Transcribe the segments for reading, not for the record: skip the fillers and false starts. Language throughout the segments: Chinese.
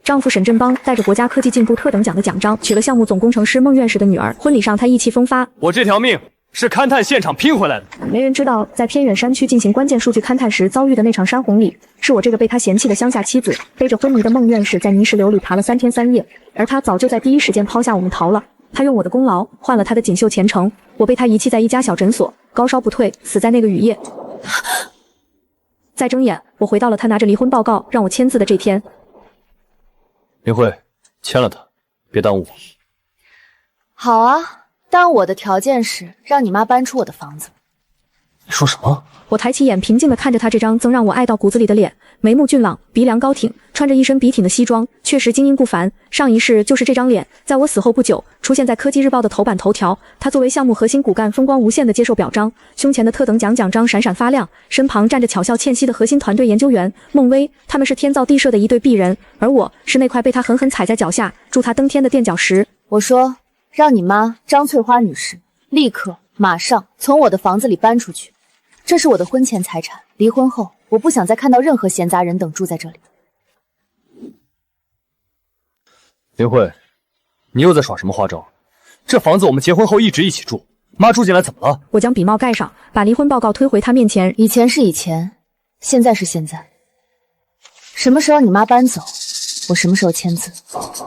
丈夫沈振邦带着国家科技进步特等奖的奖章，娶了项目总工程师孟院士的女儿。婚礼上，他意气风发：“我这条命是勘探现场拼回来的。”没人知道，在偏远山区进行关键数据勘探时遭遇的那场山洪里，是我这个被他嫌弃的乡下妻子，背着昏迷的孟院士在泥石流里爬了3天3夜，而他早就在第一时间抛下我们逃了。他用我的功劳换了他的锦绣前程，我被他遗弃在一家小诊所，高烧不退，死在那个雨夜。再睁眼，我回到了他拿着离婚报告让我签字的这天。林慧，签了他，别耽误我。好啊，但我的条件是让你妈搬出我的房子。你说什么？我抬起眼，平静地看着他这张曾让我爱到骨子里的脸，眉目俊朗，鼻梁高挺，穿着一身笔挺的西装，确实精英不凡。上一世就是这张脸，在我死后不久，出现在科技日报的头版头条。他作为项目核心骨干，风光无限地接受表彰，胸前的特等奖奖章闪闪发亮，身旁站着巧笑倩兮的核心团队研究员孟薇，他们是天造地设的一对璧人，而我是那块被他狠狠踩在脚下，助他登天的垫脚石。我说，让你妈张翠花女士立刻马上从我的房子里搬出去。这是我的婚前财产，离婚后我不想再看到任何闲杂人等住在这里。林慧，你又在耍什么花招？这房子我们结婚后一直一起住，妈住进来怎么了？我将笔帽盖上，把离婚报告推回他面前。以前是以前，现在是现在。什么时候你妈搬走，我什么时候签字。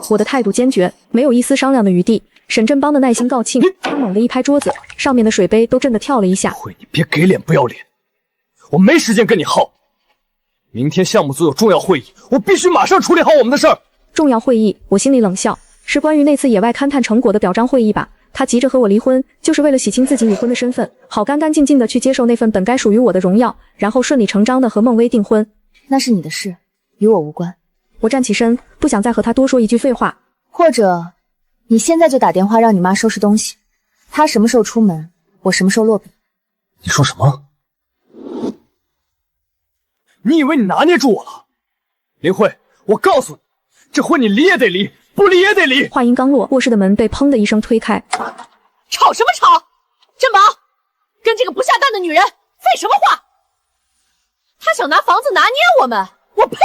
我的态度坚决，没有一丝商量的余地。沈振邦的耐心告罄，他猛地一拍桌子，上面的水杯都震得跳了一下。慧，你别给脸不要脸，我没时间跟你耗。明天项目组有重要会议，我必须马上处理好我们的事儿。重要会议，我心里冷笑，是关于那次野外勘探成果的表彰会议吧？他急着和我离婚，就是为了洗清自己已婚的身份，好干干净净的去接受那份本该属于我的荣耀，然后顺理成章的和孟薇订婚。那是你的事，与我无关。我站起身，不想再和他多说一句废话。或者你现在就打电话让你妈收拾东西，她什么时候出门，我什么时候落笔。你说什么？你以为你拿捏住我了？林慧，我告诉你，这婚你离也得离，不离也得离。话音刚落，卧室的门被砰的一声推开。吵什么吵？振邦，跟这个不下蛋的女人废什么话？她想拿房子拿捏我们，我呸！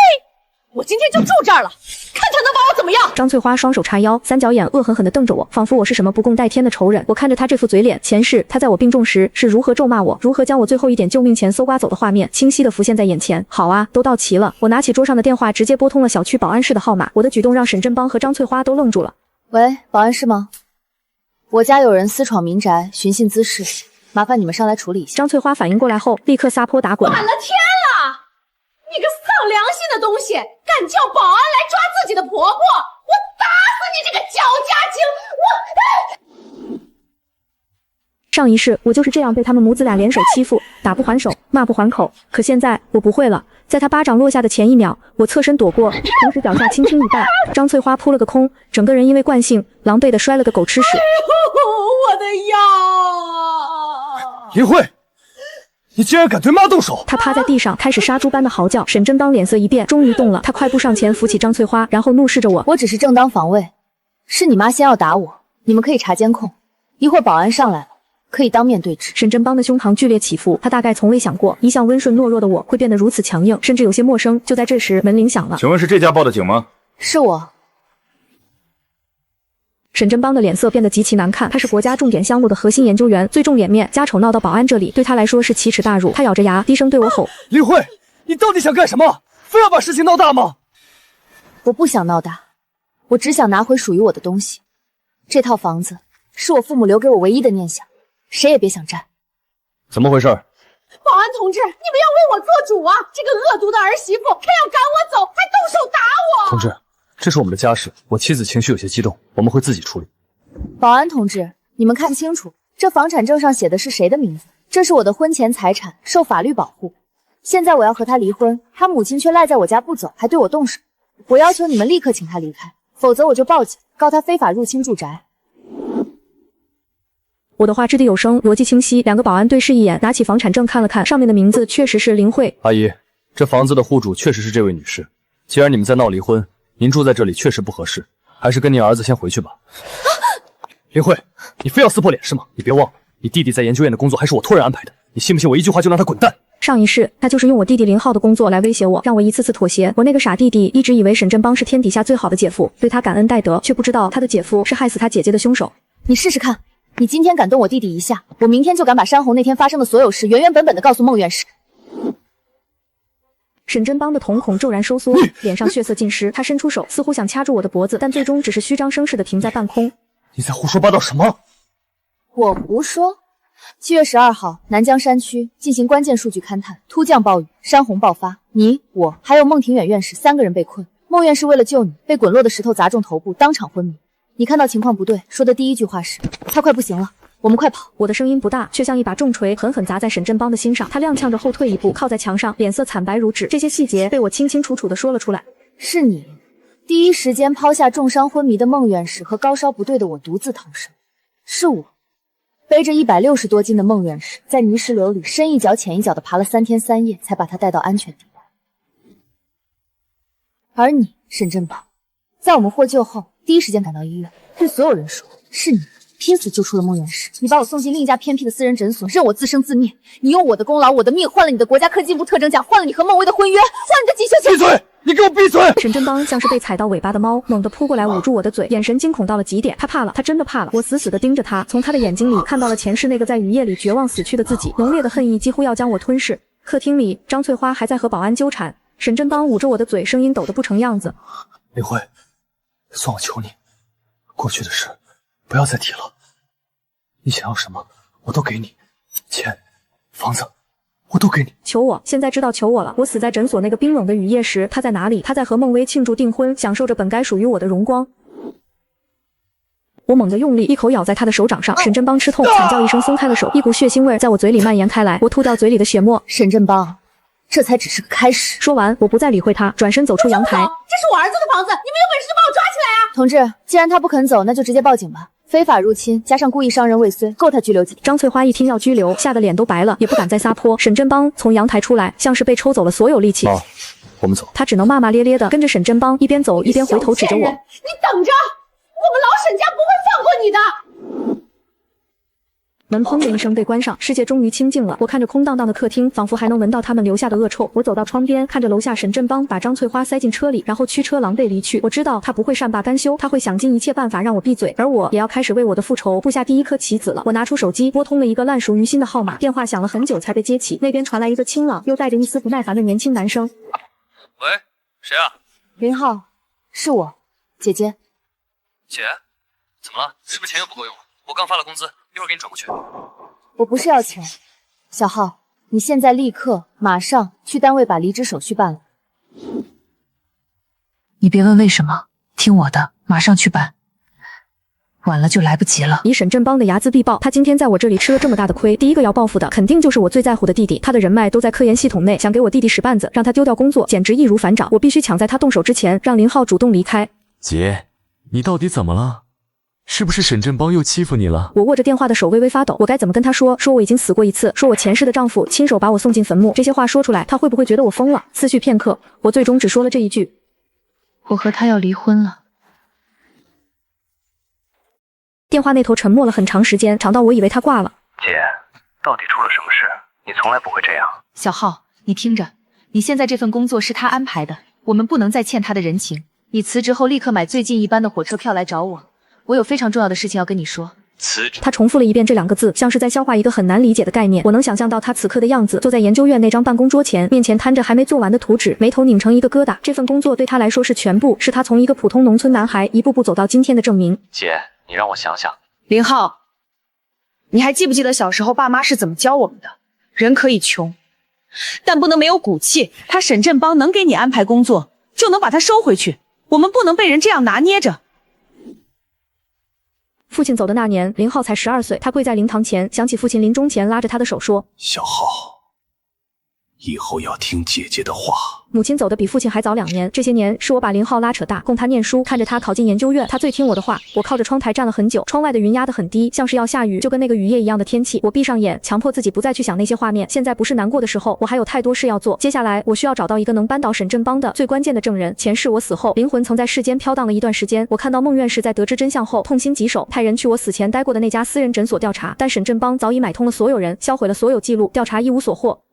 我今天就住这儿了，看她能把我怎么样。张翠花双手叉腰，三角眼恶狠狠地瞪着我，仿佛我是什么不共戴天的仇人。我看着她这副嘴脸，前世她在我病重时是如何咒骂我，如何将我最后一点救命钱搜刮走的画面清晰地浮现在眼前。好啊，都到齐了。我拿起桌上的电话，直接拨通了小区保安室的号码。我的举动让沈振邦和张翠花都愣住了。喂，保安室吗？我家有人私闯民宅，寻衅滋事，麻烦你们上来处理一下。张翠花反应过来后，立刻撒泼打滚。反了天了！你个丧良心的东西，敢叫保安来抓自己的婆婆，我打死你这个搅家精！上一世我就是这样被他们母子俩联手欺负，打不还手，骂不还口。可现在我不会了，在他巴掌落下的前一秒，我侧身躲过，同时脚下轻轻一绊，张翠花扑了个空，整个人因为惯性狼狈地摔了个狗吃屎。我的腰！林慧，你竟然敢对妈动手！他趴在地上开始杀猪般的嚎叫。沈振邦脸色一变，终于动了，他快步上前扶起张翠花，然后怒视着我。我只是正当防卫，是你妈先要打我，你们可以查监控，一会儿保安上来了可以当面对质。沈振邦的胸膛剧烈起伏，他大概从未想过一向温顺懦弱的我会变得如此强硬，甚至有些陌生。就在这时，门铃响了。请问是这家报的警吗？是我。沈振邦的脸色变得极其难看，他是国家重点项目的核心研究员，最重脸面，家丑闹到保安这里，对他来说是奇耻大辱。他咬着牙，低声对我吼：“林慧，你到底想干什么？非要把事情闹大吗？”我不想闹大，我只想拿回属于我的东西。这套房子是我父母留给我唯一的念想，谁也别想占。怎么回事？保安同志，你们要为我做主啊！这个恶毒的儿媳妇偏要赶我走，还动手打我！同志，这是我们的家事，我妻子情绪有些激动，我们会自己处理。保安同志，你们看清楚，这房产证上写的是谁的名字？这是我的婚前财产，受法律保护。现在我要和他离婚，他母亲却赖在我家不走，还对我动手。我要求你们立刻请他离开，否则我就报警，告他非法入侵住宅。我的话掷地有声，逻辑清晰。两个保安对视一眼，拿起房产证看了看，上面的名字确实是林慧。阿姨，这房子的户主确实是这位女士。既然你们在闹离婚，您住在这里确实不合适，还是跟您儿子先回去吧。林慧，你非要撕破脸是吗？你别忘了，你弟弟在研究院的工作还是我托人安排的，你信不信我一句话就让他滚蛋？上一世，他就是用我弟弟林浩的工作来威胁我，让我一次次妥协。我那个傻弟弟一直以为沈振邦是天底下最好的姐夫，对他感恩戴德，却不知道他的姐夫是害死他姐姐的凶手。你试试看，你今天敢动我弟弟一下，我明天就敢把山红那天发生的所有事原原本本的告诉孟院士。沈振邦的瞳孔骤然收缩，脸上血色尽失，他伸出手，似乎想掐住我的脖子，但最终只是虚张声势的停在半空。你在胡说八道什么？我胡说。7月12号，南江山区进行关键数据勘探，突降暴雨，山洪爆发，你、我还有孟庭远院士3个人被困。孟院士为了救你，被滚落的石头砸中头部，当场昏迷。你看到情况不对，说的第一句话是：他快不行了，我们快跑。我的声音不大，却像一把重锤，狠狠砸在沈振邦的心上。他踉跄着后退一步，靠在墙上，脸色惨白如纸。这些细节被我清清楚楚地说了出来。是你第一时间抛下重伤昏迷的孟院士和高烧不对的我独自逃生，是我背着160多斤的孟院士，在泥石流里深一脚浅一脚的爬了3天3夜，才把他带到安全地带。而你，沈振邦，在我们获救后，第一时间赶到医院，对所有人说是你拼死救出了孟院士。你把我送进另一家偏僻的私人诊所，任我自生自灭。你用我的功劳、我的命换了你的国家科技部特征奖，换了你和孟威的婚约，换了你的锦绣球。闭嘴！你给我闭嘴！沈振邦像是被踩到尾巴的猫，猛地扑过来捂住我的嘴，眼神惊恐到了极点。他怕了，他真的怕了。我死死地盯着他，从他的眼睛里看到了前世那个在雨夜里绝望死去的自己，浓烈的恨意几乎要将我吞噬。客厅里，张翠花还在和保安纠缠，沈振邦捂着我的嘴，声音抖得不成样子。林辉，算我求你，过去的事不要再提了。你想要什么，我都给你，钱、房子。我都给你，求我！现在知道求我了。我死在诊所那个冰冷的雨夜时，他在哪里？他在和孟威庆祝订婚，享受着本该属于我的荣光。我猛地用力，一口咬在他的手掌上。沈振邦吃痛，惨叫一声，松开了手，一股血腥味在我嘴里蔓延开来。我吐掉嘴里的血沫。沈振邦，这才只是个开始。说完，我不再理会他，转身走出阳台。这是我儿子的房子，你们有本事就把我抓起来啊！同志，既然他不肯走，那就直接报警吧。非法入侵加上故意伤人未遂，够他拘留几天。张翠花一听要拘留，吓得脸都白了，也不敢再撒泼。沈振邦从阳台出来，像是被抽走了所有力气。好，我们走。他只能骂骂咧咧的跟着沈振邦一边走一边回头指着我。你等着，我们老沈家不会放过你的。门砰的一声被关上，世界终于清静了。我看着空荡荡的客厅，仿佛还能闻到他们留下的恶臭。我走到窗边，看着楼下沈振邦把张翠花塞进车里，然后驱车狼狈离去。我知道他不会善罢甘休，他会想尽一切办法让我闭嘴，而我也要开始为我的复仇布下第一颗棋子了。我拿出手机，拨通了一个烂熟于心的号码，电话响了很久才被接起，那边传来一个清朗又带着一丝不耐烦的年轻男声：“喂，谁啊？林浩，是我，姐姐。姐，怎么了？是不是钱又不够用？我刚发了工资，一会儿给你转过去。我不是要钱，小浩，你现在立刻马上去单位把离职手续办了。你别问为什么，听我的，马上去办，晚了就来不及了。”以沈振邦的睚眦必报，他今天在我这里吃了这么大的亏，第一个要报复的肯定就是我最在乎的弟弟。他的人脉都在科研系统内，想给我弟弟使绊子，让他丢掉工作，简直易如反掌。我必须抢在他动手之前，让林浩主动离开。姐，你到底怎么了？是不是沈振邦又欺负你了？我握着电话的手微微发抖，我该怎么跟他说？说我已经死过一次，说我前世的丈夫亲手把我送进坟墓。这些话说出来，他会不会觉得我疯了？思绪片刻，我最终只说了这一句：我和他要离婚了。电话那头沉默了很长时间，长到我以为他挂了。姐，到底出了什么事？你从来不会这样。小浩，你听着，你现在这份工作是他安排的，我们不能再欠他的人情。你辞职后立刻买最近一班的火车票来找我，我有非常重要的事情要跟你说。辞职。他重复了一遍这2个字，像是在消化一个很难理解的概念。我能想象到他此刻的样子，坐在研究院那张办公桌前，面前摊着还没做完的图纸，眉头拧成一个疙瘩。这份工作对他来说是全部，是他从一个普通农村男孩一步步走到今天的证明。姐，你让我想想。林浩，你还记不记得小时候爸妈是怎么教我们的？人可以穷，但不能没有骨气。他沈振邦能给你安排工作，就能把他收回去。我们不能被人这样拿捏着。父亲走的那年，林浩才12岁。他跪在灵堂前，想起父亲临终前拉着他的手说：“小浩，以后要听姐姐的话。”母亲走的比父亲还早2年，这些年是我把林浩拉扯大，供他念书，看着他考进研究院，他最听我的话。我靠着窗台站了很久，窗外的云压得很低，像是要下雨，就跟那个雨夜一样的天气。我闭上眼，强迫自己不再去想那些画面。现在不是难过的时候，我还有太多事要做。接下来，我需要找到一个能扳倒沈振邦的最关键的证人。前世我死后，灵魂曾在世间飘荡了一段时间。我看到孟院士在得知真相后，痛心疾首，派人去我死前待过的那家私人诊所调查，但沈振邦早已买通了所有人，销毁了所有记录，调查一无所获。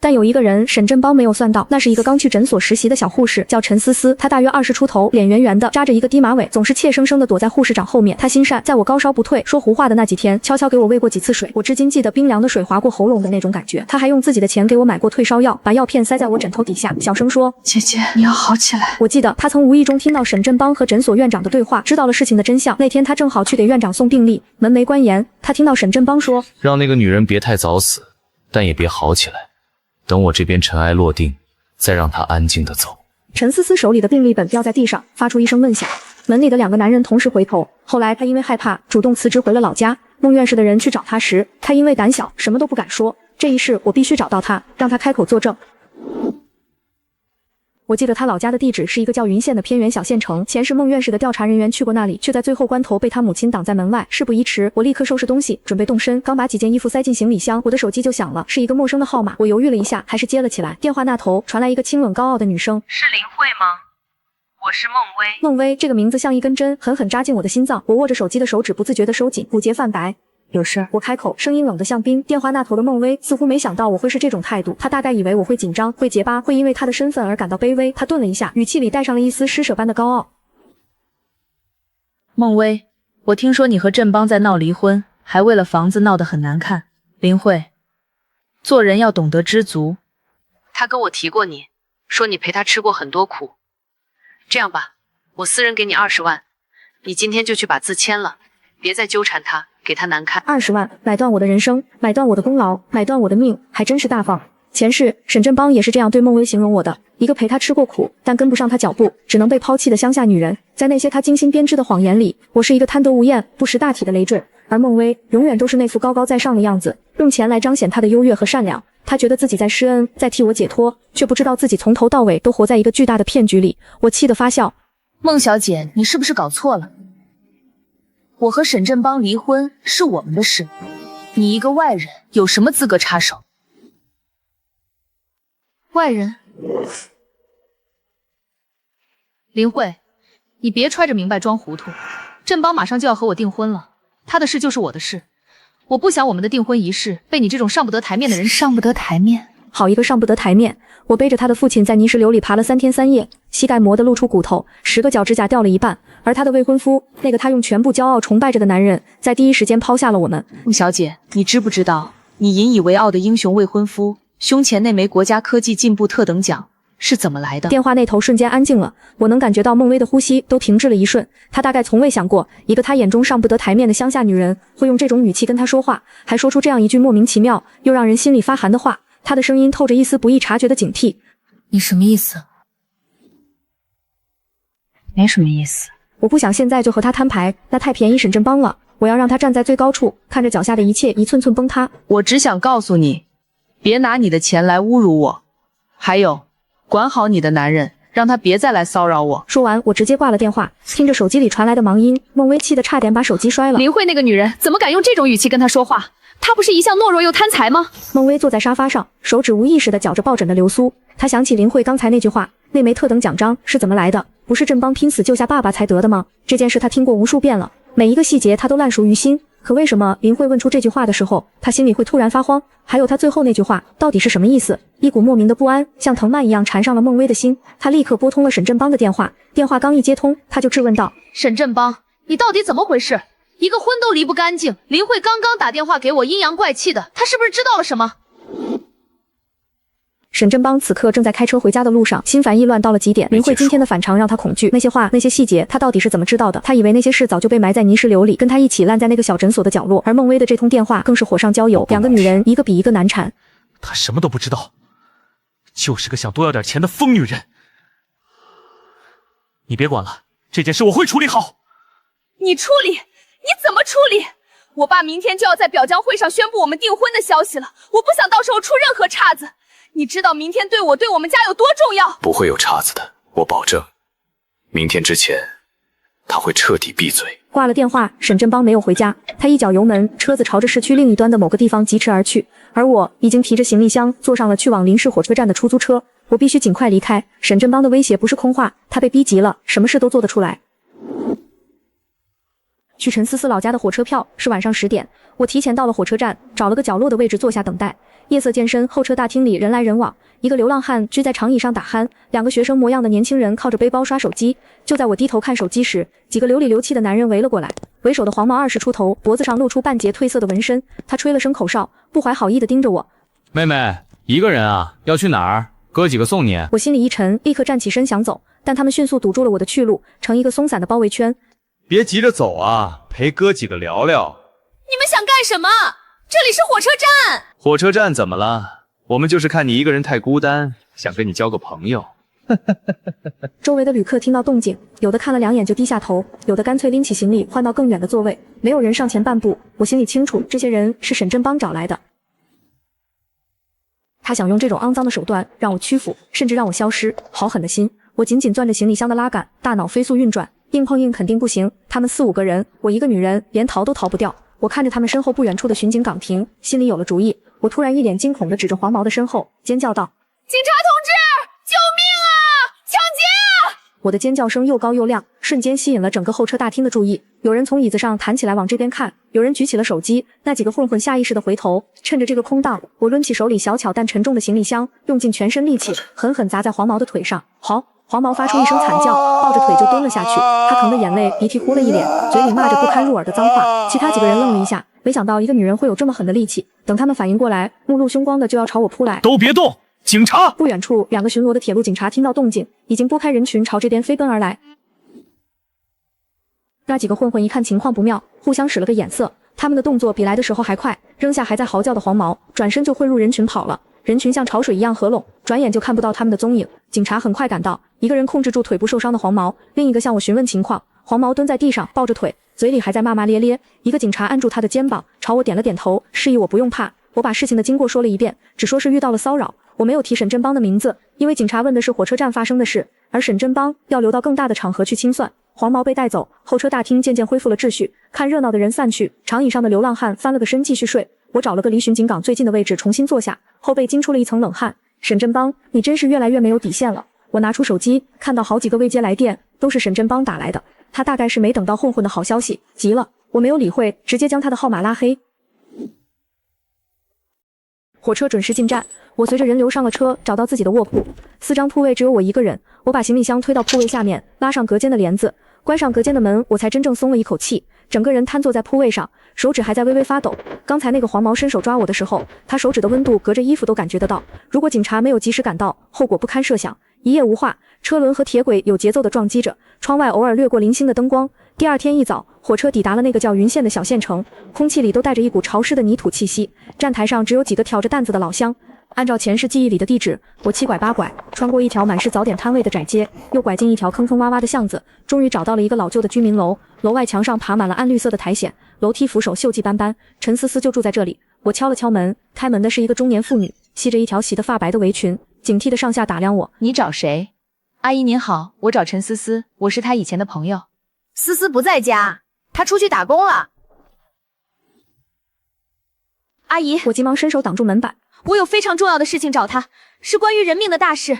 但有一个人沈振邦没有算到，那是一个刚去诊所实习的小护士，叫陈思思。她大约20出头，脸圆圆的，扎着一个低马尾，总是怯生生的躲在护士长后面。她心善，在我高烧不退、说胡话的那几天，悄悄给我喂过几次水。我至今记得冰凉的水划过喉咙的那种感觉。她还用自己的钱给我买过退烧药，把药片塞在我枕头底下，小声说：“姐姐，你要好起来。”我记得她曾无意中听到沈振邦和诊所院长的对话，知道了事情的真相。那天她正好去给院长送病历，门没关严，她听到沈振邦说：“让那个女人别太早死，但也别好起来。等我这边尘埃落定，再让她安静的走。”陈思思手里的病历本掉在地上，发出一声闷响。门里的2个男人同时回头。后来她因为害怕，主动辞职回了老家。孟院士的人去找她时，她因为胆小，什么都不敢说。这一事我必须找到她，让她开口作证。我记得他老家的地址是一个叫云县的偏远小县城，前世孟院士的调查人员去过那里，却在最后关头被他母亲挡在门外。事不宜迟，我立刻收拾东西，准备动身，刚把几件衣服塞进行李箱，我的手机就响了，是一个陌生的号码。我犹豫了一下，还是接了起来。电话那头传来一个清冷高傲的女声：“是林慧吗？我是孟薇。”孟薇这个名字像一根针，狠狠扎进我的心脏。我握着手机的手指不自觉地收紧，骨节泛白。有事？我开口，声音冷得像冰。电话那头的孟薇似乎没想到我会是这种态度，她大概以为我会紧张，会结巴，会因为她的身份而感到卑微。她顿了一下，语气里带上了一丝施舍般的高傲。孟薇，我听说你和振邦在闹离婚，还为了房子闹得很难看。林慧，做人要懂得知足。他跟我提过你，说你陪他吃过很多苦。这样吧，我私人给你20万，你今天就去把字签了，别再纠缠他，给他难看。20万买断我的人生，买断我的功劳，买断我的命，还真是大方。前世沈振邦也是这样对孟薇形容我的，一个陪他吃过苦，但跟不上他脚步，只能被抛弃的乡下女人。在那些他精心编织的谎言里，我是一个贪得无厌、不识大体的累赘，而孟薇永远都是那副高高在上的样子，用钱来彰显她的优越和善良。她觉得自己在施恩，在替我解脱，却不知道自己从头到尾都活在一个巨大的骗局里。我气得发笑。孟小姐，你是不是搞错了？我和沈振邦离婚是我们的事，你一个外人有什么资格插手？外人？林慧，你别揣着明白装糊涂。振邦马上就要和我订婚了，他的事就是我的事，我不想我们的订婚仪式被你这种上不得台面的人上不得台面？好一个上不得台面！我背着他的父亲在泥石流里爬了3天3夜，膝盖磨得露出骨头，10个脚指甲掉了一半。而他的未婚夫，那个他用全部骄傲崇拜着的男人，在第一时间抛下了我们。孟小姐，你知不知道，你引以为傲的英雄未婚夫胸前那枚国家科技进步特等奖是怎么来的？电话那头瞬间安静了，我能感觉到孟薇的呼吸都停滞了一瞬。她大概从未想过，一个她眼中上不得台面的乡下女人会用这种语气跟她说话，还说出这样一句莫名其妙又让人心里发寒的话。她的声音透着一丝不易察觉的警惕。你什么意思？没什么意思。我不想现在就和他摊牌，那太便宜沈振邦了。我要让他站在最高处，看着脚下的一切一寸寸崩塌。我只想告诉你，别拿你的钱来侮辱我，还有，管好你的男人，让他别再来骚扰我。说完，我直接挂了电话，听着手机里传来的忙音，孟薇气得差点把手机摔了。林慧那个女人怎么敢用这种语气跟他说话？她不是一向懦弱又贪财吗？孟薇坐在沙发上，手指无意识地搅着抱枕的流苏。她想起林慧刚才那句话，那枚特等奖章是怎么来的？不是振邦拼死救下爸爸才得的吗？这件事她听过无数遍了，每一个细节她都烂熟于心。可为什么林慧问出这句话的时候，她心里会突然发慌？还有她最后那句话到底是什么意思？一股莫名的不安像藤蔓一样缠上了孟薇的心。她立刻拨通了沈振邦的电话，电话刚一接通，她就质问道：“沈振邦，你到底怎么回事？一个婚都离不干净，林慧刚刚打电话给我，阴阳怪气的，她是不是知道了什么？”沈振邦此刻正在开车回家的路上，心烦意乱到了极点。林慧今天的反常让他恐惧，那些话，那些细节，他到底是怎么知道的？他以为那些事早就被埋在泥石流里，跟他一起烂在那个小诊所的角落。而孟薇的这通电话更是火上浇油，两个女人一个比一个难缠。她什么都不知道，就是个想多要点钱的疯女人。你别管了，这件事我会处理好。你处理？你怎么处理？我爸明天就要在表彰会上宣布我们订婚的消息了，我不想到时候出任何岔子。你知道明天对我对我们家有多重要？不会有岔子的，我保证。明天之前，他会彻底闭嘴。挂了电话，沈振邦没有回家，他一脚油门，车子朝着市区另一端的某个地方疾驰而去，而我已经提着行李箱坐上了去往临市火车站的出租车。我必须尽快离开。沈振邦的威胁不是空话，他被逼急了，什么事都做得出来。去陈思思老家的火车票是晚上10点，我提前到了火车站，找了个角落的位置坐下等待。夜色渐深，候车大厅里人来人往，一个流浪汉居在长椅上打鼾，2个学生模样的年轻人靠着背包刷手机。就在我低头看手机时，几个流里流气的男人围了过来。为首的黄毛20出头，脖子上露出半截褪色的纹身，他吹了声口哨，不怀好意地盯着我。妹妹，一个人啊？要去哪儿？哥几个送你。我心里一沉，立刻站起身想走，但他们迅速堵住了我的去路，成一个松散的包围圈。别急着走啊，陪哥几个聊聊。你们想干什么？这里是火车站。火车站怎么了？我们就是看你一个人太孤单，想跟你交个朋友。周围的旅客听到动静，有的看了2眼就低下头，有的干脆拎起行李换到更远的座位，没有人上前半步。我心里清楚，这些人是沈振邦找来的。他想用这种肮脏的手段让我屈服，甚至让我消失。好狠的心！我紧紧攥着行李箱的拉杆，大脑飞速运转，硬碰硬肯定不行。他们4、5个人，我一个女人，连逃都逃不掉。我看着他们身后不远处的巡警岗亭，心里有了主意。我突然一脸惊恐地指着黄毛的身后，尖叫道：“警察同志，救命啊！抢劫啊！”我的尖叫声又高又亮，瞬间吸引了整个候车大厅的注意。有人从椅子上弹起来往这边看，有人举起了手机。那几个混混下意识地回头，趁着这个空档，我抡起手里小巧但沉重的行李箱，用尽全身力气，狠狠砸在黄毛的腿上。好！黄毛发出一声惨叫，抱着腿就蹲了下去。他疼得眼泪鼻涕呼了一脸，嘴里骂着不堪入耳的脏话。其他几个人愣了一下，没想到一个女人会有这么狠的力气。等他们反应过来，目露凶光的就要朝我扑来。都别动！警察！不远处，2个巡逻的铁路警察听到动静，已经拨开人群朝这边飞奔而来。那几个混混一看情况不妙，互相使了个眼色。他们的动作比来的时候还快，扔下还在嚎叫的黄毛，转身就混入人群跑了。人群像潮水一样合拢，转眼就看不到他们的踪影。警察很快赶到，一个人控制住腿部受伤的黄毛，另一个向我询问情况。黄毛蹲在地上抱着腿，嘴里还在骂骂咧咧。一个警察按住他的肩膀，朝我点了点头，示意我不用怕。我把事情的经过说了一遍，只说是遇到了骚扰。我没有提沈振邦的名字，因为警察问的是火车站发生的事，而沈振邦要留到更大的场合去清算。黄毛被带走，候车大厅渐渐恢复了秩序，看热闹的人散去，长椅上的流浪汉翻了个身继续睡。我找了个离巡警岗最近的位置重新坐下，后背惊出了一层冷汗。沈振邦，你真是越来越没有底线了。我拿出手机，看到好几个未接来电，都是沈振邦打来的。他大概是没等到混混的好消息，急了。我没有理会，直接将他的号码拉黑。火车准时进站，我随着人流上了车，找到自己的卧铺。4张铺位只有我一个人，我把行李箱推到铺位下面，拉上隔间的帘子，关上隔间的门，我才真正松了一口气。整个人瘫坐在铺位上，手指还在微微发抖。刚才那个黄毛伸手抓我的时候，他手指的温度隔着衣服都感觉得到。如果警察没有及时赶到，后果不堪设想。一夜无话，车轮和铁轨有节奏地撞击着，窗外偶尔掠过零星的灯光。第2天一早，火车抵达了那个叫云县的小县城，空气里都带着一股潮湿的泥土气息。站台上只有几个挑着担子的老乡。按照前世记忆里的地址，我7拐8拐，穿过一条满是早点摊位的窄街，又拐进一条坑坑洼洼的巷子，终于找到了一个老旧的居民楼。楼外墙上爬满了暗绿色的苔藓，楼梯扶手锈迹斑斑。陈思思就住在这里。我敲了敲门，开门的是一个中年妇女，系着一条洗得发白的围裙，警惕地上下打量我。你找谁？阿姨您好，我找陈思思，我是她以前的朋友。思思不在家，她出去打工了。阿姨，我急忙伸手挡住门板。我有非常重要的事情找她，是关于人命的大事，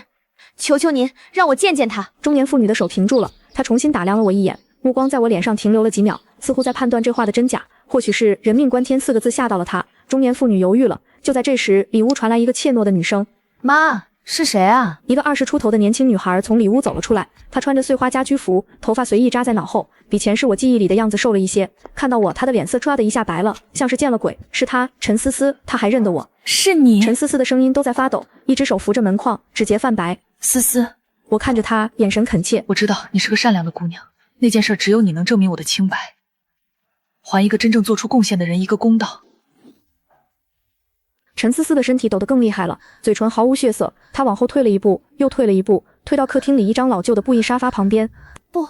求求您让我见见她。中年妇女的手停住了，她重新打量了我一眼，目光在我脸上停留了几秒，似乎在判断这话的真假。或许是人命关天4个字吓到了她，中年妇女犹豫了。就在这时，里屋传来一个怯懦的女声：“妈，是谁啊？”一个20出头的年轻女孩从里屋走了出来，她穿着碎花家居服，头发随意扎在脑后，比前世我记忆里的样子瘦了一些。看到我，她的脸色唰的一下白了，像是见了鬼。是她，陈思思，她还认得我。是你？陈思思的声音都在发抖，一只手扶着门框，指节泛白。思思，我看着她，眼神恳切。我知道你是个善良的姑娘，那件事只有你能证明我的清白，还一个真正做出贡献的人一个公道。陈思思的身体抖得更厉害了，嘴唇毫无血色。她往后退了一步，又退了一步，退到客厅里一张老旧的布艺沙发旁边。不，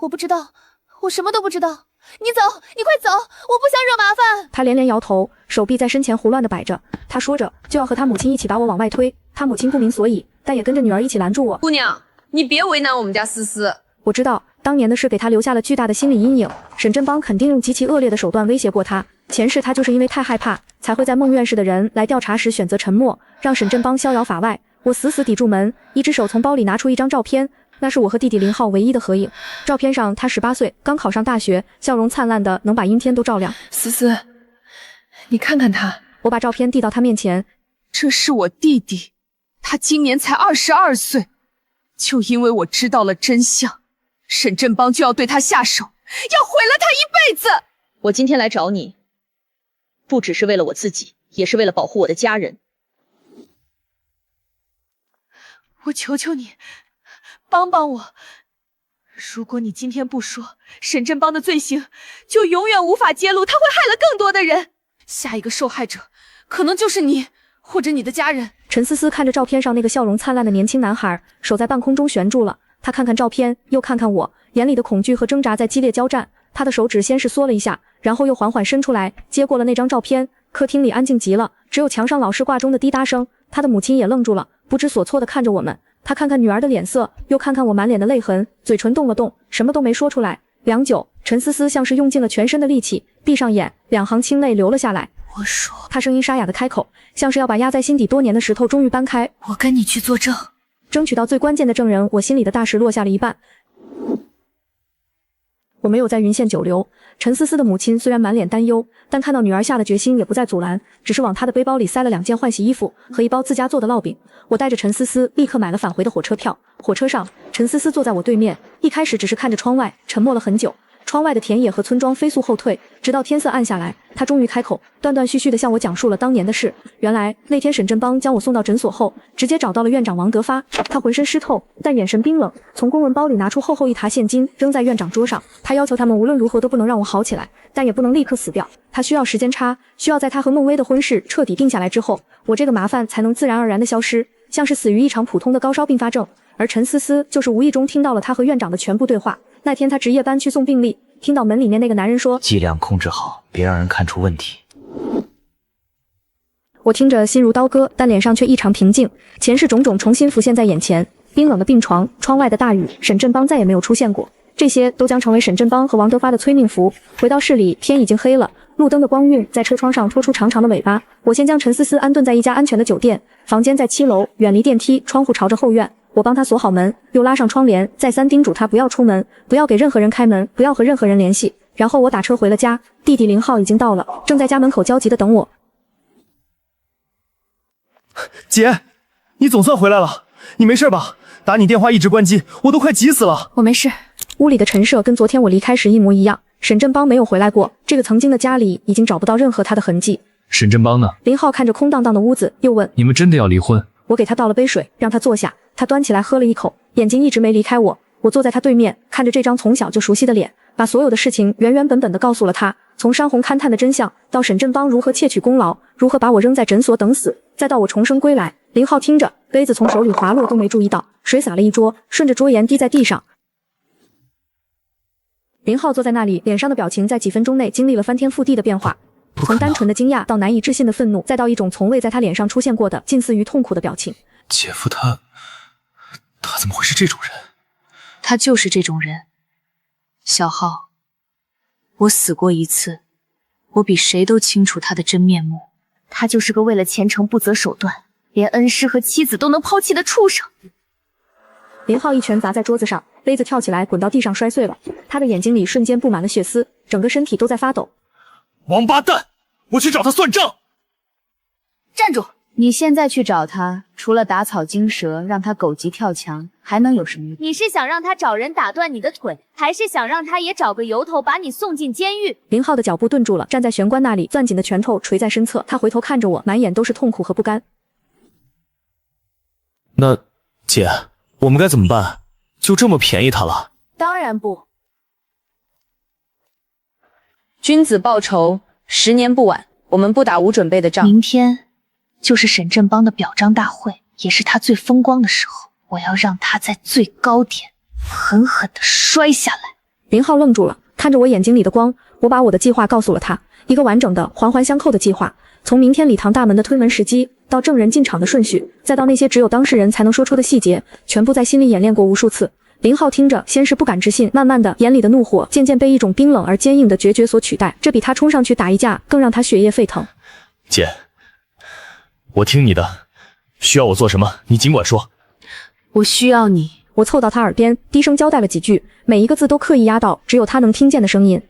我不知道，我什么都不知道。你走，你快走，我不想惹麻烦。她连连摇头，手臂在身前胡乱地摆着。她说着，就要和她母亲一起把我往外推。她母亲不明所以，但也跟着女儿一起拦住我。姑娘，你别为难我们家思思。我知道，当年的事给她留下了巨大的心理阴影。沈振邦肯定用极其恶劣的手段威胁过她。前世他就是因为太害怕，才会在孟院士的人来调查时选择沉默，让沈振邦逍遥法外。我死死抵住门，一只手从包里拿出一张照片，那是我和弟弟林浩唯一的合影，照片上他18岁，刚考上大学，笑容灿烂的能把阴天都照亮。思思，你看看他。我把照片递到他面前，这是我弟弟，他今年才22岁，就因为我知道了真相，沈振邦就要对他下手，要毁了他一辈子。我今天来找你，不只是为了我自己，也是为了保护我的家人。我求求你，帮帮我！如果你今天不说，沈振邦的罪行就永远无法揭露，他会害了更多的人。下一个受害者可能就是你，或者你的家人。陈思思看着照片上那个笑容灿烂的年轻男孩，手在半空中悬住了。他看看照片，又看看我，眼里的恐惧和挣扎在激烈交战。他的手指先是缩了一下，然后又缓缓伸出来，接过了那张照片。客厅里安静极了，只有墙上老式挂钟的滴答声。他的母亲也愣住了，不知所措地看着我们。他看看女儿的脸色，又看看我满脸的泪痕，嘴唇动了动，什么都没说出来。良久，陈思思像是用尽了全身的力气，闭上眼，2行清泪流了下来。我说，他声音沙哑的开口，像是要把压在心底多年的石头终于搬开。我跟你去作证，争取到最关键的证人，我心里的大石落下了一半。我没有在云县久留，陈思思的母亲虽然满脸担忧，但看到女儿下了决心，也不再阻拦，只是往她的背包里塞了2件换洗衣服和一包自家做的烙饼。我带着陈思思立刻买了返回的火车票。火车上，陈思思坐在我对面，一开始只是看着窗外，沉默了很久。窗外的田野和村庄飞速后退，直到天色暗下来，他终于开口，断断续续地向我讲述了当年的事。原来那天沈振邦将我送到诊所后，直接找到了院长王德发，他浑身湿透，但眼神冰冷，从公文包里拿出厚厚一沓现金，扔在院长桌上。他要求他们无论如何都不能让我好起来，但也不能立刻死掉。他需要时间差，需要在他和孟薇的婚事彻底定下来之后，我这个麻烦才能自然而然地消失，像是死于一场普通的高烧并发症。而陈思思就是无意中听到了他和院长的全部对话。那天他值夜班去送病历，听到门里面那个男人说，剂量控制好，别让人看出问题。我听着心如刀割，但脸上却异常平静。前世种种重新浮现在眼前，冰冷的病床，窗外的大雨，沈振邦再也没有出现过，这些都将成为沈振邦和王德发的催命符。回到市里，天已经黑了，路灯的光晕在车窗上拖出长长的尾巴。我先将陈思思安顿在一家安全的酒店，房间在7楼，远离电梯，窗户朝着后院。我帮他锁好门，又拉上窗帘，再三叮嘱他不要出门，不要给任何人开门，不要和任何人联系。然后我打车回了家，弟弟林浩已经到了，正在家门口焦急地等我。姐，你总算回来了，你没事吧？打你电话一直关机，我都快急死了。我没事。屋里的陈设跟昨天我离开时一模一样，沈振邦没有回来过，这个曾经的家里已经找不到任何他的痕迹。沈振邦呢？林浩看着空荡荡的屋子，又问：你们真的要离婚？我给他倒了杯水，让他坐下。他端起来喝了一口，眼睛一直没离开我。我坐在他对面，看着这张从小就熟悉的脸，把所有的事情原原本本地告诉了他，从山洪勘探的真相，到沈振邦如何窃取功劳，如何把我扔在诊所等死，再到我重生归来。林浩听着，杯子从手里滑落都没注意到，水洒了一桌，顺着桌沿滴在地上。林浩坐在那里，脸上的表情在几分钟内经历了翻天覆地的变化，从单纯的惊讶到难以置信的愤怒，再到一种从未在他脸上出现过的近似于痛苦的表情。姐夫他怎么会是这种人？他就是这种人。小浩，我死过一次，我比谁都清楚他的真面目。他就是个为了前程不择手段，连恩师和妻子都能抛弃的畜生。林浩一拳砸在桌子上，杯子跳起来滚到地上摔碎了，他的眼睛里瞬间布满了血丝，整个身体都在发抖。王八蛋，我去找他算账！站住！你现在去找他，除了打草惊蛇，让他狗急跳墙，还能有什么用？你是想让他找人打断你的腿，还是想让他也找个由头把你送进监狱？林浩的脚步顿住了，站在玄关那里，攥紧的拳头垂在身侧。他回头看着我，满眼都是痛苦和不甘。那姐，我们该怎么办？就这么便宜他了？当然不。君子报仇，10年不晚。我们不打无准备的仗。明天就是沈振邦的表彰大会，也是他最风光的时候。我要让他在最高点狠狠地摔下来。林浩愣住了，看着我眼睛里的光。我把我的计划告诉了他，一个完整的环环相扣的计划，从明天礼堂大门的推门时机，到证人进场的顺序，再到那些只有当事人才能说出的细节，全部在心里演练过无数次。林浩听着，先是不敢置信，慢慢的，眼里的怒火渐渐被一种冰冷而坚硬的决绝所取代。这比他冲上去打一架更让他血液沸腾。姐，我听你的，需要我做什么，你尽管说。我需要你我凑到他耳边，低声交代了几句，每一个字都刻意压到只有他能听见的声音。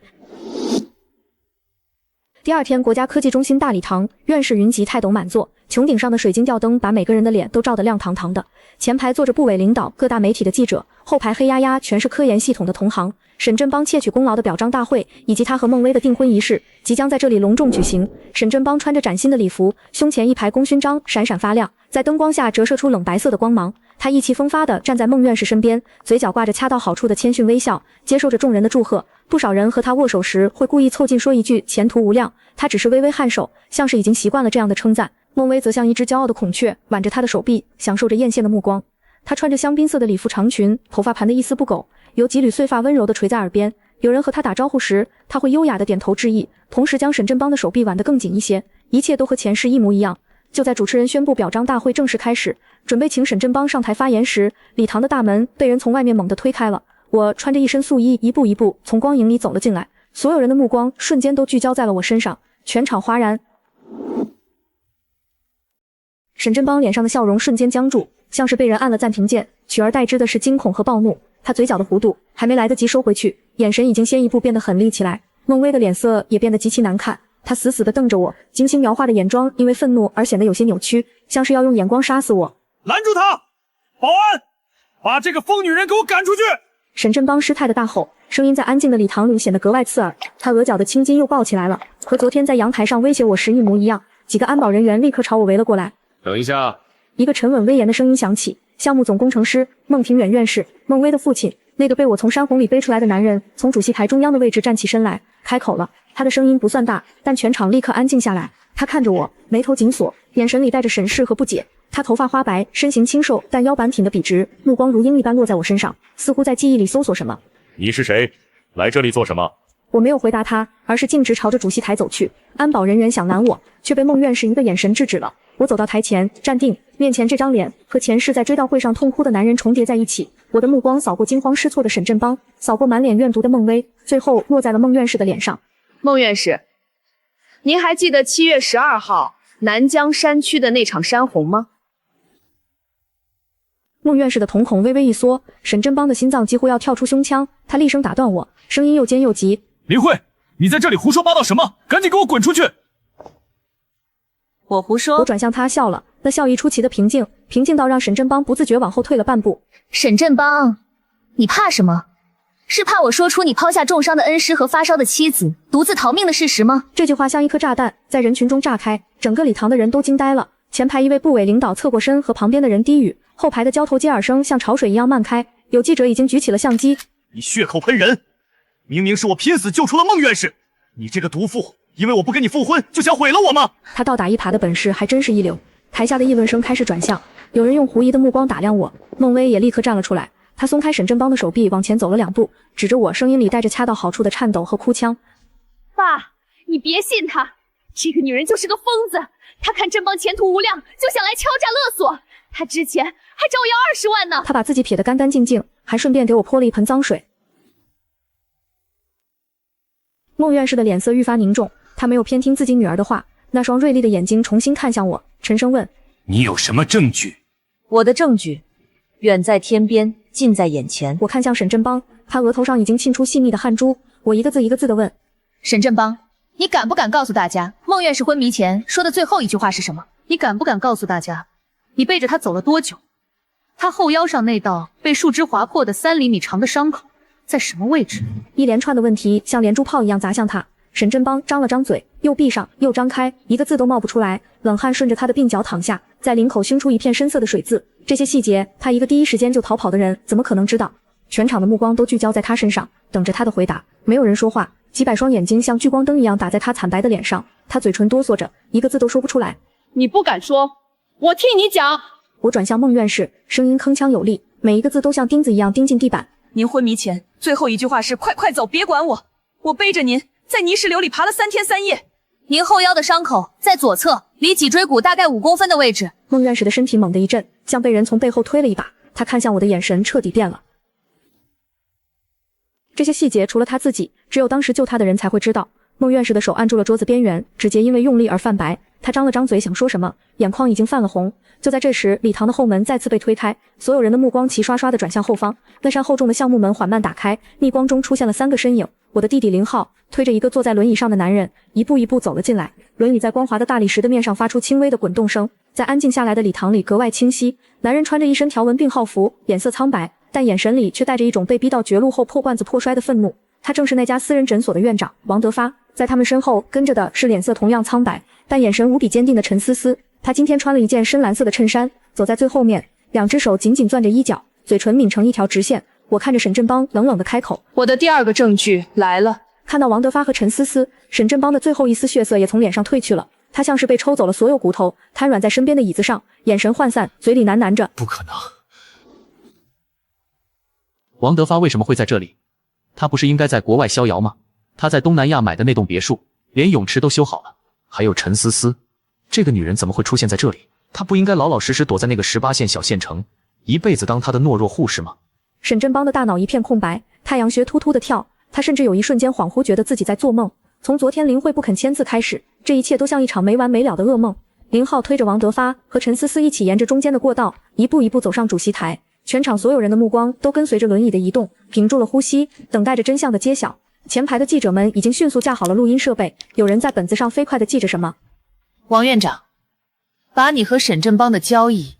第二天，国家科技中心大礼堂，院士云集，泰斗满座，穹顶上的水晶吊灯把每个人的脸都照得亮堂堂的。前排坐着部委领导、各大媒体的记者，后排黑压压全是科研系统的同行。沈振邦窃取功劳的表彰大会，以及他和孟薇的订婚仪式，即将在这里隆重举行。沈振邦穿着崭新的礼服，胸前一排功勋章闪闪发亮，在灯光下折射出冷白色的光芒。他意气风发地站在孟院士身边，嘴角挂着恰到好处的谦逊微笑，接受着众人的祝贺。不少人和他握手时会故意凑近说一句前途无量，他只是微微颔首，像是已经习惯了这样的称赞。孟薇则像一只骄傲的孔雀，挽着他的手臂，享受着艳羡的目光。她穿着香槟色的礼服长裙，头发盘得一丝不苟，有几缕碎发温柔地垂在耳边。有人和她打招呼时，她会优雅地点头致意，同时将沈振邦的手臂挽得更紧一些。一切都和前世一模一样。就在主持人宣布表彰大会正式开始，准备请沈振邦上台发言时，礼堂的大门被人从外面猛地推开了。我穿着一身素衣，一步一步从光影里走了进来，所有人的目光瞬间都聚焦在了我身上，全场哗然。沈振邦脸上的笑容瞬间僵住，像是被人按了暂停键，取而代之的是惊恐和暴怒。他嘴角的弧度还没来得及收回去，眼神已经先一步变得狠厉起来。孟薇的脸色也变得极其难看，她死死地瞪着我，精心描画的眼妆因为愤怒而显得有些扭曲，像是要用眼光杀死我。拦住他！保安，把这个疯女人给我赶出去！沈振邦失态的大吼，声音在安静的礼堂里显得格外刺耳。他额角的青筋又爆起来了，和昨天在阳台上威胁我时一模一样。几个安保人员立刻朝我围了过来。等一下，一个沉稳威严的声音响起。项目总工程师孟庭远院士，孟薇的父亲，那个被我从山洪里背出来的男人，从主席台中央的位置站起身来，开口了。他的声音不算大，但全场立刻安静下来。他看着我，眉头紧锁，眼神里带着审视和不解。他头发花白，身形清瘦，但腰板挺得笔直，目光如鹰一般落在我身上，似乎在记忆里搜索什么。你是谁？来这里做什么？我没有回答他，而是径直朝着主席台走去。安保人员想拦我，却被孟院士一个眼神制止了。我走到台前，站定，面前这张脸和前世在追悼会上痛哭的男人重叠在一起。我的目光扫过惊慌失措的沈振邦，扫过满脸怨毒的孟薇，最后落在了孟院士的脸上。孟院士，您还记得7月12号南江山区的那场山洪吗？孟院士的瞳孔微微一缩，沈振邦的心脏几乎要跳出胸腔，他厉声打断我，声音又尖又急：林慧，你在这里胡说八道什么？赶紧给我滚出去！我胡说？我转向他笑了，那笑意出奇的平静，平静到让沈振邦不自觉往后退了半步。沈振邦，你怕什么？是怕我说出你抛下重伤的恩师和发烧的妻子，独自逃命的事实吗？这句话像一颗炸弹，在人群中炸开，整个礼堂的人都惊呆了。前排一位部委领导侧过身和旁边的人低语，后排的交头接耳声像潮水一样漫开。有记者已经举起了相机。你血口喷人！明明是我拼死救出了孟院士，你这个毒妇，因为我不跟你复婚就想毁了我吗？他倒打一耙的本事还真是一流。台下的议论声开始转向，有人用狐疑的目光打量我，孟薇也立刻站了出来。他松开沈振邦的手臂，往前走了2步，指着我，声音里带着恰到好处的颤抖和哭腔：爸，你别信她，这个女人就是个疯子。她看振邦前途无量，就想来敲诈勒索。她之前还找我要20万呢。他把自己撇得干干净净，还顺便给我泼了一盆脏水。孟院士的脸色愈发凝重，他没有偏听自己女儿的话，那双锐利的眼睛重新看向我，沉声问：你有什么证据？我的证据远在天边，近在眼前。我看向沈振邦，他额头上已经沁出细密的汗珠。我一个字一个字地问：沈振邦，你敢不敢告诉大家，孟院士昏迷前说的最后一句话是什么？你敢不敢告诉大家，你背着他走了多久？他后腰上那道被树枝划破的3厘米长的伤口在什么位置？一连串的问题像连珠炮一样砸向他。沈振邦张了张嘴，又闭上，又张开，一个字都冒不出来。冷汗顺着他的鬓角淌下，在领口熏出一片深色的水渍。这些细节，他一个第一时间就逃跑的人怎么可能知道？全场的目光都聚焦在他身上，等着他的回答。没有人说话，几百双眼睛像聚光灯一样打在他惨白的脸上。他嘴唇哆嗦着，一个字都说不出来。你不敢说，我替你讲。我转向孟院士，声音铿锵有力，每一个字都像钉子一样钉进地板。您昏迷前最后一句话是快走，别管我。我背着您在泥石流里爬了3天3夜。您后腰的伤口在左侧，离脊椎骨大概5公分的位置。孟院士的身体猛地一震，像被人从背后推了一把。他看向我的眼神彻底变了。这些细节除了他自己，只有当时救他的人才会知道。孟院士的手按住了桌子边缘，指节因为用力而泛白。他张了张嘴想说什么，眼眶已经泛了红。就在这时，礼堂的后门再次被推开，所有人的目光齐刷刷地转向后方。那扇厚重的橡木门缓慢打开，逆光中出现了3个身影。我的弟弟林浩推着一个坐在轮椅上的男人，一步一步走了进来。轮椅在光滑的大理石的面上发出轻微的滚动声，在安静下来的礼堂里格外清晰。男人穿着一身条纹病号服，脸色苍白，但眼神里却带着一种被逼到绝路后破罐子破摔的愤怒。他正是那家私人诊所的院长王德发，在他们身后跟着的是脸色同样苍白，但眼神无比坚定的陈思思。他今天穿了一件深蓝色的衬衫，走在最后面，2只手紧紧攥着衣角，嘴唇抿成一条直线。我看着沈振邦冷冷地开口：“我的第2个证据来了。”看到王德发和陈思思，沈振邦的最后一丝血色也从脸上褪去了。他像是被抽走了所有骨头，瘫软在身边的椅子上，眼神涣散，嘴里喃喃着：“不可能。”王德发为什么会在这里？他不是应该在国外逍遥吗？他在东南亚买的那栋别墅，连泳池都修好了。还有陈思思，这个女人怎么会出现在这里？她不应该老老实实躲在那个18线小县城，一辈子当她的懦弱护士吗？沈振邦的大脑一片空白，太阳穴突突的跳，他甚至有一瞬间恍惚觉得自己在做梦。从昨天林慧不肯签字开始，这一切都像一场没完没了的噩梦。林浩推着王德发和陈思思一起沿着中间的过道，一步一步走上主席台。全场所有人的目光都跟随着轮椅的移动，屏住了呼吸，等待着真相的揭晓。前排的记者们已经迅速架好了录音设备，有人在本子上飞快地记着什么。王院长，把你和沈振邦的交易，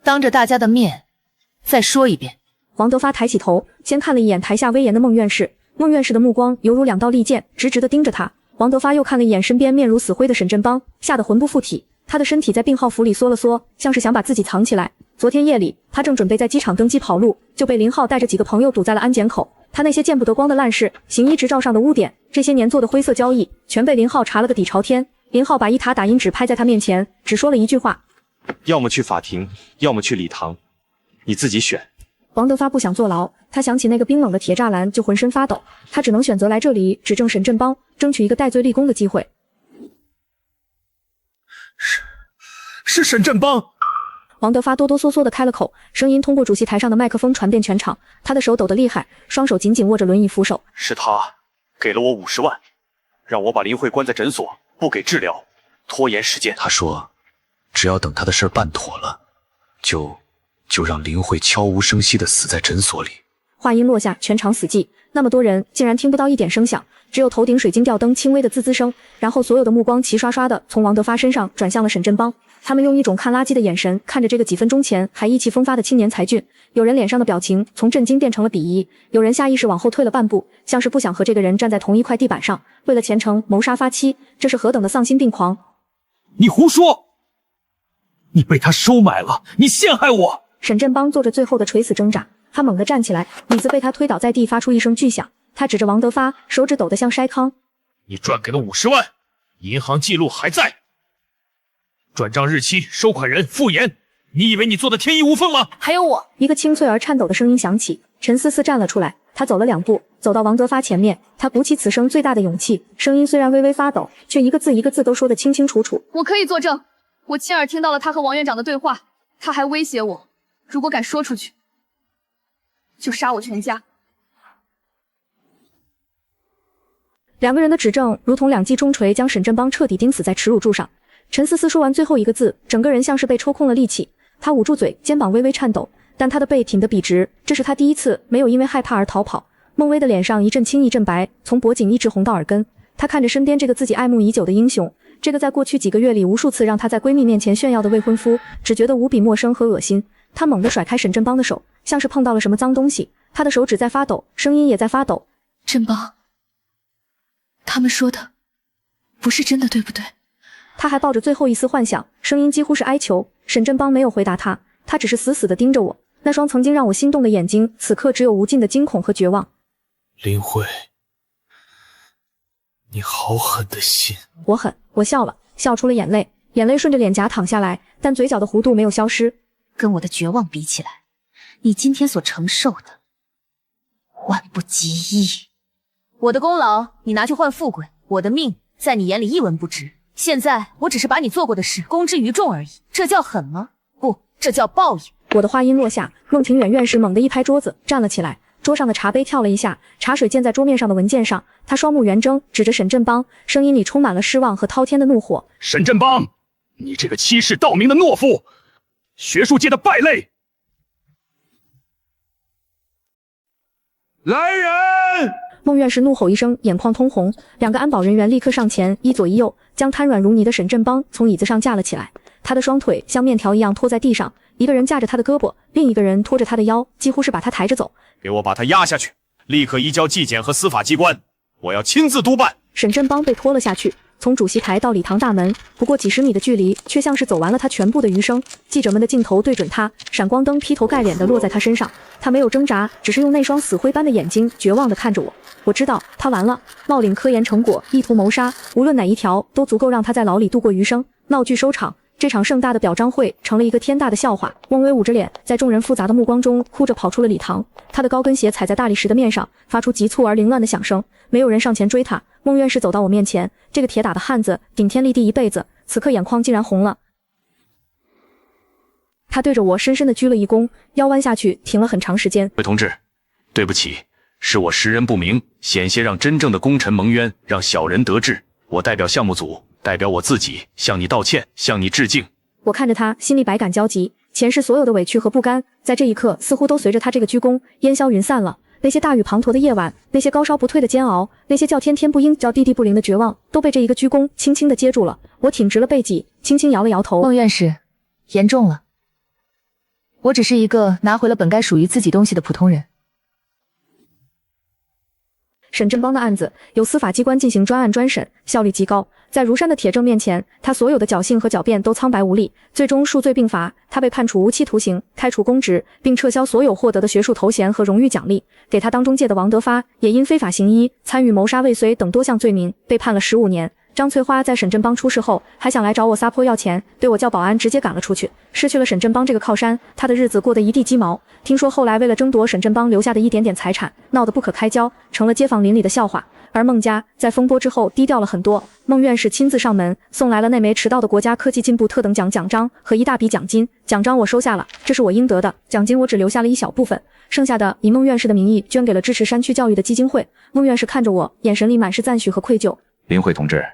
当着大家的面再说一遍。王德发抬起头，先看了一眼台下威严的孟院士，孟院士的目光犹如2道利剑，直直地盯着他。王德发又看了一眼身边面如死灰的沈振邦，吓得魂不附体。他的身体在病号服里缩了缩，像是想把自己藏起来。昨天夜里，他正准备在机场登机跑路，就被林浩带着几个朋友堵在了安检口。他那些见不得光的烂事，行医执照上的污点，这些年做的灰色交易，全被林浩查了个底朝天。林浩把一沓打印纸拍在他面前，只说了一句话：要么去法庭，要么去礼堂，你自己选。王德发不想坐牢，他想起那个冰冷的铁栅栏就浑身发抖，他只能选择来这里指证沈振邦，争取一个戴罪立功的机会。是沈振邦。王德发哆哆嗦嗦地开了口，声音通过主席台上的麦克风传遍全场。他的手抖得厉害，双手紧紧握着轮椅扶手。是他给了我50万，让我把林慧关在诊所，不给治疗，拖延时间。他说，只要等他的事办妥了，就让林慧悄无声息地死在诊所里。话音落下，全场死寂，那么多人竟然听不到一点声响，只有头顶水晶吊灯轻微的滋滋声。然后所有的目光齐刷刷地从王德发身上转向了沈振邦。他们用一种看垃圾的眼神看着这个几分钟前还意气风发的青年才俊，有人脸上的表情从震惊变成了鄙夷，有人下意识往后退了半步，像是不想和这个人站在同一块地板上，为了前程谋杀发妻，这是何等的丧心病狂！你胡说！你被他收买了，你陷害我！沈振邦做着最后的垂死挣扎，他猛地站起来，椅子被他推倒在地，发出一声巨响。他指着王德发，手指抖得像筛糠。你赚给了50万，银行记录还在。转账日期、收款人、复言，你以为你做的天衣无缝吗？还有我。一个清脆而颤抖的声音响起，陈思思站了出来，她走了2步，走到王德发前面，她鼓起此生最大的勇气，声音虽然微微发抖，却一个字一个字都说得清清楚楚。我可以作证，我亲耳听到了他和王院长的对话，他还威胁我，如果敢说出去，就杀我全家。2个人的指证如同2记重锤，将沈振邦彻底钉死在耻辱柱上。陈思思说完最后一个字，整个人像是被抽空了力气，她捂住嘴，肩膀微微颤抖，但她的背挺得笔直，这是她第一次没有因为害怕而逃跑。孟薇的脸上一阵青一阵白，从脖颈一直红到耳根。她看着身边这个自己爱慕已久的英雄，这个在过去几个月里无数次让她在闺蜜面前炫耀的未婚夫，只觉得无比陌生和恶心。她猛地甩开沈振邦的手，像是碰到了什么脏东西，她的手指在发抖，声音也在发抖。振邦，他们说的不是真的，对不对？他还抱着最后一丝幻想，声音几乎是哀求。沈振邦没有回答他，他只是死死地盯着我，那双曾经让我心动的眼睛，此刻只有无尽的惊恐和绝望。林慧，你好狠的心。我狠，我笑了，笑出了眼泪，眼泪顺着脸颊淌下来，但嘴角的弧度没有消失。跟我的绝望比起来，你今天所承受的万不及一。我的功劳你拿去换富贵，我的命在你眼里一文不值。现在我只是把你做过的事公之于众而已，这叫狠吗？不，这叫报应。我的话音落下，孟庭远院士猛地一拍桌子，站了起来，桌上的茶杯跳了一下，茶水溅在桌面上的文件上。他双目圆睁，指着沈振邦，声音里充满了失望和滔天的怒火。沈振邦，你这个欺世盗名的懦夫，学术界的败类！来人！孟院士怒吼一声，眼眶通红，两个安保人员立刻上前，一左一右将瘫软如泥的沈振邦从椅子上架了起来。他的双腿像面条一样拖在地上，一个人架着他的胳膊，另一个人拖着他的腰，几乎是把他抬着走。给我把他压下去，立刻移交纪检和司法机关，我要亲自督办。沈振邦被拖了下去，从主席台到礼堂大门，不过几十米的距离，却像是走完了他全部的余生。记者们的镜头对准他，闪光灯劈头盖脸地落在他身上。他没有挣扎，只是用那双死灰般的眼睛绝望地看着我。我知道他完了，冒领科研成果，意图谋杀，无论哪一条都足够让他在牢里度过余生。闹剧收场，这场盛大的表彰会成了一个天大的笑话。孟薇捂着脸，在众人复杂的目光中哭着跑出了礼堂。他的高跟鞋踩在大理石的面上，发出急促而凌乱的响声。没有人上前追他。孟院士走到我面前，这个铁打的汉子顶天立地一辈子，此刻眼眶竟然红了。他对着我深深地鞠了一躬，腰弯下去停了很长时间。魏同志，对不起，是我识人不明，险些让真正的功臣蒙冤，让小人得志。我代表项目组，代表我自己向你道歉，向你致敬。我看着他，心里百感交集，前世所有的委屈和不甘，在这一刻似乎都随着他这个鞠躬烟消云散了。那些大雨滂沱的夜晚，那些高烧不退的煎熬，那些叫天天不应叫地地不灵的绝望，都被这一个鞠躬轻轻地接住了。我挺直了背脊，轻轻摇了摇头。孟院士，严重了。我只是一个拿回了本该属于自己东西的普通人。沈振邦的案子由司法机关进行专案专审，效率极高。在如山的铁证面前，他所有的侥幸和狡辩都苍白无力，最终数罪并罚，他被判处无期徒刑，开除公职，并撤销所有获得的学术头衔和荣誉奖励。给他当中介的王德发也因非法行医、参与谋杀未遂等多项罪名被判了15年。张翠花在沈振邦出事后还想来找我撒泼要钱，对我叫保安直接赶了出去。失去了沈振邦这个靠山，他的日子过得一地鸡毛。听说后来为了争夺沈振邦留下的一点点财产，闹得不可开交，成了街坊邻里的笑话。而孟家在风波之后低调了很多，孟院士亲自上门送来了那枚迟到的国家科技进步特等奖奖章和一大笔奖金。奖章我收下了，这是我应得的，奖金我只留下了一小部分，剩下的以孟院士的名义捐给了支持山区教育的基金会。孟院士看着我，眼神里满是赞许和愧疚。林慧同志，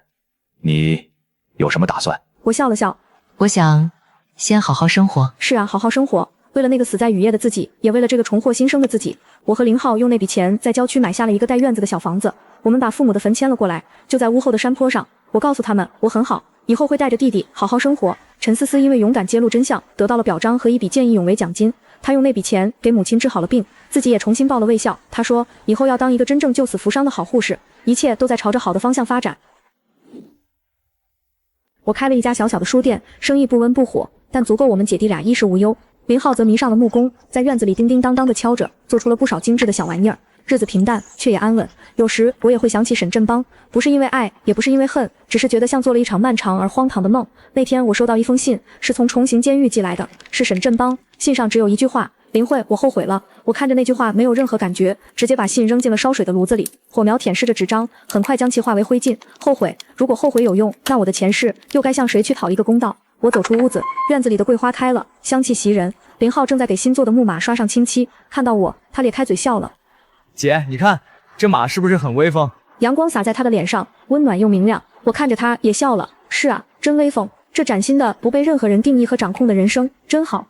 你有什么打算？我笑了笑，我想先好好生活。是啊，好好生活。为了那个死在雨夜的自己，也为了这个重获新生的自己，我和林浩用那笔钱在郊区买下了一个带院子的小房子。我们把父母的坟迁了过来，就在屋后的山坡上。我告诉他们，我很好，以后会带着弟弟好好生活。陈思思因为勇敢揭露真相，得到了表彰和一笔见义勇为奖金。她用那笔钱给母亲治好了病，自己也重新报了卫校。她说以后要当一个真正救死扶伤的好护士，一切都在朝着好的方向发展。我开了一家小小的书店，生意不温不火，但足够我们姐弟俩衣食无忧。林浩则迷上了木工，在院子里叮叮当当地敲着，做出了不少精致的小玩意儿。日子平淡，却也安稳。有时我也会想起沈振邦，不是因为爱，也不是因为恨，只是觉得像做了一场漫长而荒唐的梦。那天我收到一封信，是从重刑监狱寄来的，是沈振邦。信上只有一句话：林慧，我后悔了。我看着那句话没有任何感觉，直接把信扔进了烧水的炉子里，火苗舔舐着纸张，很快将其化为灰烬。后悔，如果后悔有用，那我的前世又该向谁去讨一个公道？我走出屋子，院子里的桂花开了，香气袭人。林浩正在给新做的木马刷上清漆，看到我，他咧开嘴笑了。姐，你看这马是不是很威风？阳光洒在他的脸上，温暖又明亮。我看着他也笑了。是啊，真威风，这崭新的不被任何人定义和掌控的人生真好。